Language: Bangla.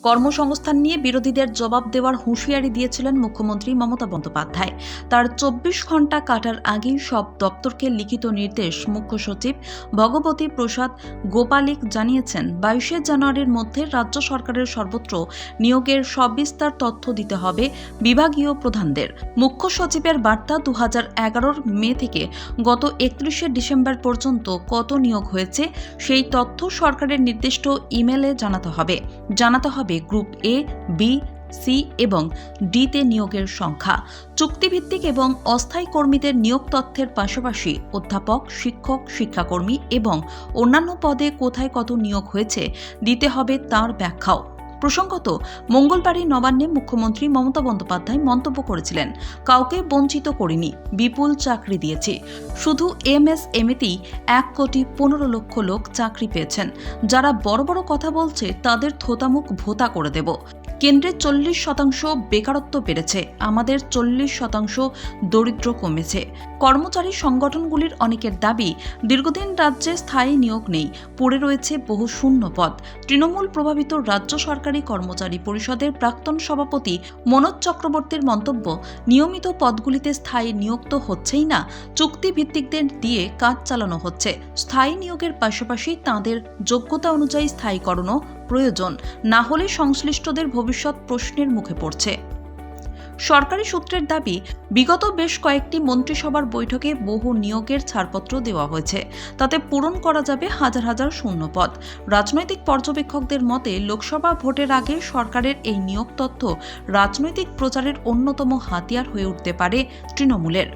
কর্মসংস্থান নিয়ে বিরোধীদের জবাব দেওয়ার হুঁশিয়ারি দিয়েছিলেন মুখ্যমন্ত্রী মমতা বন্দ্যোপাধ্যায়। তার 24 ঘণ্টা কাটার আগেই সব দপ্তরকে লিখিত নির্দেশ মুখ্য সচিব ভগবতী প্রসাদ গোপালিক জানিয়েছেন 22শে জানুয়ারির মধ্যে রাজ্য সরকারের সর্বত্র নিয়োগের সবিস্তার তথ্য দিতে হবে বিভাগীয় প্রধানদের। মুখ্য সচিবের বার্তা 2011 মে থেকে গত 31শে ডিসেম্বর পর্যন্ত কত নিয়োগ হয়েছে সেই তথ্য সরকারের নির্দিষ্ট ইমেলে জানাতে হবে গ্রুপ এ, বি, সি এবং ডিতে নিয়োগের সংখ্যা। চুক্তিভিত্তিক এবং অস্থায়ী কর্মীদের নিয়োগ তথ্যের পাশাপাশি অধ্যাপক, শিক্ষক, শিক্ষাকর্মী এবং অন্যান্য পদে কোথায় কত নিয়োগ হয়েছে দিতে হবে তার ব্যাখ্যাও। প্রসঙ্গত, মঙ্গলবারই নবান্নে মুখ্যমন্ত্রী মমতা বন্দ্যোপাধ্যায় মন্তব্য করেছিলেন, কাউকে বঞ্চিত করিনি, বিপুল চাকরি দিয়েছি। শুধু এমএসএমইতেই 1,15,00,000 লোক চাকরি পেয়েছেন। যারা বড় বড় কথা বলছে তাদের থোতামুখ ভোতা করে দেব। কেন্দ্রে 40% বেকারত্ব বেড়েছে, আমাদের 40% দরিদ্র কমেছে। কর্মচারী সংগঠনগুলির অনেকের দাবি, দীর্ঘদিন রাজ্যে স্থায়ী নিয়োগ নেই, পড়ে রয়েছে বহু শূন্য পদ। তৃণমূল প্রভাবিত রাজ্য সরকারি কর্মচারী পরিষদের প্রাক্তন সভাপতি মনোজ চক্রবর্তীর মন্তব্য, নিয়মিত পদগুলিতে স্থায়ী নিয়োগ তো হচ্ছেই না, চুক্তিভিত্তিকদের দিয়ে কাজ চালানো হচ্ছে। স্থায়ী নিয়োগের পাশাপাশি তাঁদের যোগ্যতা অনুযায়ী স্থায়ীকরণও প্রয়োজন, না হলে সংশ্লিষ্টদের ভবিষ্যৎ প্রশ্নের মুখে পড়ছে। সরকারি সূত্রের দাবি, বিগত বেশ কয়েকটি মন্ত্রিসভার বৈঠকে বহু নিয়োগের ছাড়পত্র দেওয়া হয়েছে, তাতে পূরণ করা যাবে হাজার হাজার শূন্য পদ। রাজনৈতিক পর্যবেক্ষকদের মতে, লোকসভা ভোটের আগে সরকারের এই নিয়োগ তথ্য রাজনৈতিক প্রচারের অন্যতম হাতিয়ার হয়ে উঠতে পারে তৃণমূলের।